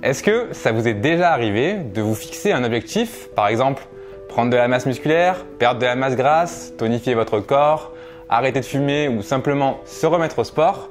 Est-ce que ça vous est déjà arrivé de vous fixer un objectif, par exemple prendre de la masse musculaire, perdre de la masse grasse, tonifier votre corps, arrêter de fumer ou simplement se remettre au sport,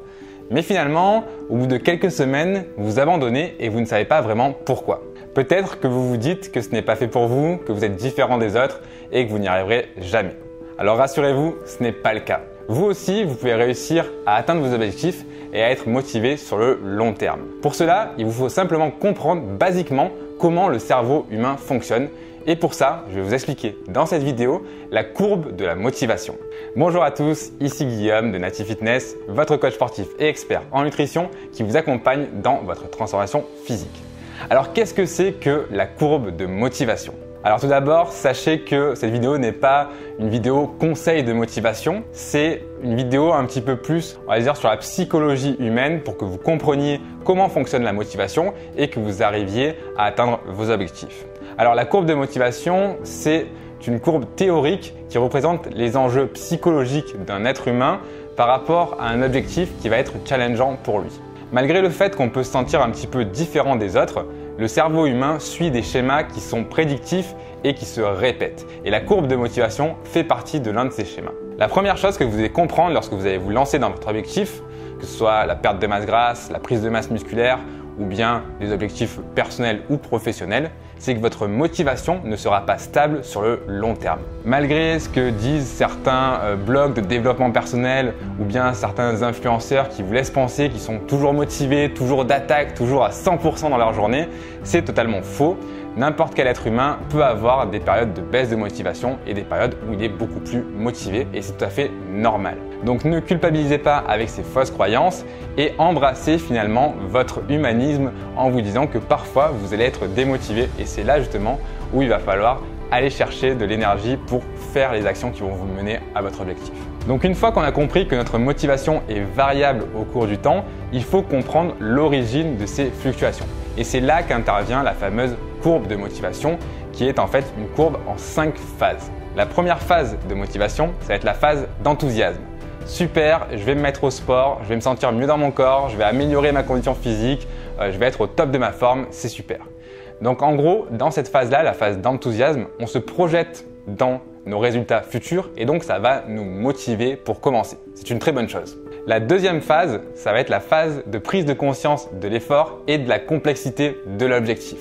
mais finalement, au bout de quelques semaines, vous abandonnez et vous ne savez pas vraiment pourquoi. Peut-être que vous vous dites que ce n'est pas fait pour vous, que vous êtes différent des autres et que vous n'y arriverez jamais. Alors rassurez-vous, ce n'est pas le cas. Vous aussi, vous pouvez réussir à atteindre vos objectifs et à être motivé sur le long terme. Pour cela, il vous faut simplement comprendre basiquement comment le cerveau humain fonctionne. Et pour ça, je vais vous expliquer dans cette vidéo la courbe de la motivation. Bonjour à tous, ici Guillaume de Native Fitness, votre coach sportif et expert en nutrition qui vous accompagne dans votre transformation physique. Alors qu'est-ce que c'est que la courbe de motivation ? Alors tout d'abord, sachez que cette vidéo n'est pas une vidéo conseil de motivation, c'est une vidéo un petit peu plus, on va dire, sur la psychologie humaine pour que vous compreniez comment fonctionne la motivation et que vous arriviez à atteindre vos objectifs. Alors la courbe de motivation, c'est une courbe théorique qui représente les enjeux psychologiques d'un être humain par rapport à un objectif qui va être challengeant pour lui. Malgré le fait qu'on peut se sentir un petit peu différent des autres, le cerveau humain suit des schémas qui sont prédictifs et qui se répètent. Et la courbe de motivation fait partie de l'un de ces schémas. La première chose que vous devez comprendre lorsque vous allez vous lancer dans votre objectif, que ce soit la perte de masse grasse, la prise de masse musculaire ou bien des objectifs personnels ou professionnels, c'est que votre motivation ne sera pas stable sur le long terme. Malgré ce que disent certains blogs de développement personnel ou bien certains influenceurs qui vous laissent penser qu'ils sont toujours motivés, toujours d'attaque, toujours à 100% dans leur journée, c'est totalement faux. N'importe quel être humain peut avoir des périodes de baisse de motivation et des périodes où il est beaucoup plus motivé et c'est tout à fait normal. Donc ne culpabilisez pas avec ces fausses croyances et embrassez finalement votre humanisme en vous disant que parfois vous allez être démotivé et c'est là justement où il va falloir aller chercher de l'énergie pour faire les actions qui vont vous mener à votre objectif. Donc une fois qu'on a compris que notre motivation est variable au cours du temps, il faut comprendre l'origine de ces fluctuations. Et c'est là qu'intervient la fameuse courbe de motivation qui est en fait une courbe en 5 phases. La première phase de motivation, ça va être la phase d'enthousiasme. Super, je vais me mettre au sport, je vais me sentir mieux dans mon corps, je vais améliorer ma condition physique, je vais être au top de ma forme, c'est super. Donc en gros, dans cette phase-là, la phase d'enthousiasme, on se projette dans nos résultats futurs et donc ça va nous motiver pour commencer. C'est une très bonne chose. La deuxième phase, ça va être la phase de prise de conscience de l'effort et de la complexité de l'objectif.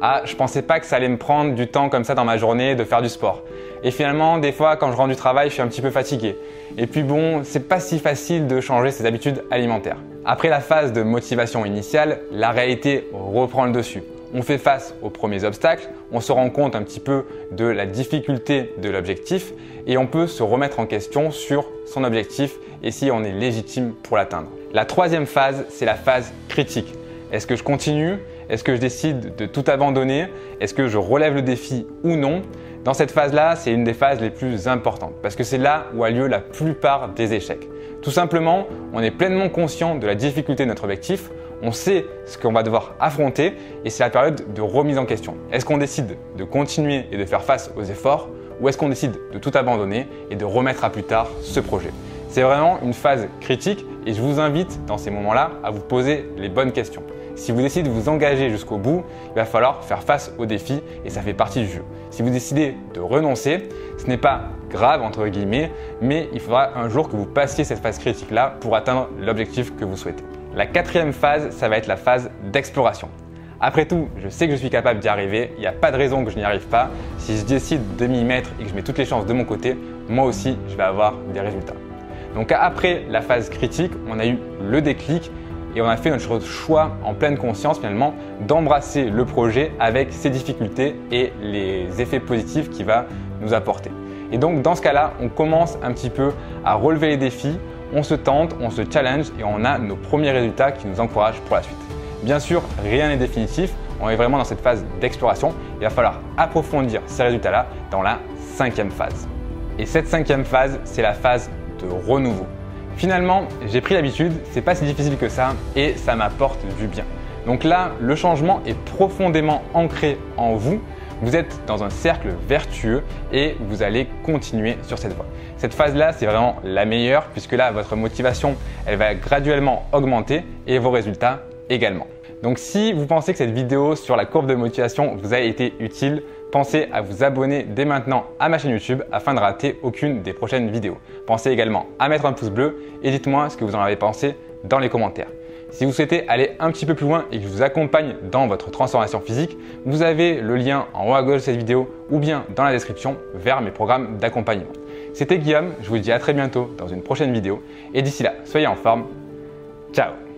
Ah, je pensais pas que ça allait me prendre du temps comme ça dans ma journée de faire du sport. Et finalement, des fois, quand je rentre du travail, je suis un petit peu fatigué. Et puis bon, c'est pas si facile de changer ses habitudes alimentaires. Après la phase de motivation initiale, la réalité reprend le dessus. On fait face aux premiers obstacles, on se rend compte un petit peu de la difficulté de l'objectif et on peut se remettre en question sur son objectif et si on est légitime pour l'atteindre. La troisième phase, c'est la phase critique. Est-ce que je continue ? Est-ce que je décide de tout abandonner ? Est-ce que je relève le défi ou non ? Dans cette phase-là, c'est une des phases les plus importantes parce que c'est là où a lieu la plupart des échecs. Tout simplement, on est pleinement conscient de la difficulté de notre objectif, on sait ce qu'on va devoir affronter et c'est la période de remise en question. Est-ce qu'on décide de continuer et de faire face aux efforts ou est-ce qu'on décide de tout abandonner et de remettre à plus tard ce projet ? C'est vraiment une phase critique et je vous invite dans ces moments-là à vous poser les bonnes questions. Si vous décidez de vous engager jusqu'au bout, il va falloir faire face aux défis et ça fait partie du jeu. Si vous décidez de renoncer, ce n'est pas grave entre guillemets, mais il faudra un jour que vous passiez cette phase critique-là pour atteindre l'objectif que vous souhaitez. La quatrième phase, ça va être la phase d'exploration. Après tout, je sais que je suis capable d'y arriver, il n'y a pas de raison que je n'y arrive pas. Si je décide de m'y mettre et que je mets toutes les chances de mon côté, moi aussi, je vais avoir des résultats. Donc après la phase critique, on a eu le déclic et on a fait notre choix en pleine conscience finalement d'embrasser le projet avec ses difficultés et les effets positifs qu'il va nous apporter. Et donc dans ce cas-là, on commence un petit peu à relever les défis, on se tente, on se challenge et on a nos premiers résultats qui nous encouragent pour la suite. Bien sûr, rien n'est définitif, on est vraiment dans cette phase d'exploration. Il va falloir approfondir ces résultats-là dans la cinquième phase. Et cette cinquième phase, c'est la phase de renouveau. Finalement, j'ai pris l'habitude, c'est pas si difficile que ça et ça m'apporte du bien. Donc là, le changement est profondément ancré en vous. Vous êtes dans un cercle vertueux et vous allez continuer sur cette voie. Cette phase-là, c'est vraiment la meilleure puisque là, votre motivation, elle va graduellement augmenter et vos résultats également. Donc si vous pensez que cette vidéo sur la courbe de motivation vous a été utile, pensez à vous abonner dès maintenant à ma chaîne YouTube afin de rater aucune des prochaines vidéos. Pensez également à mettre un pouce bleu et dites-moi ce que vous en avez pensé dans les commentaires. Si vous souhaitez aller un petit peu plus loin et que je vous accompagne dans votre transformation physique, vous avez le lien en haut à gauche de cette vidéo ou bien dans la description vers mes programmes d'accompagnement. C'était Guillaume, je vous dis à très bientôt dans une prochaine vidéo et d'ici là, soyez en forme. Ciao!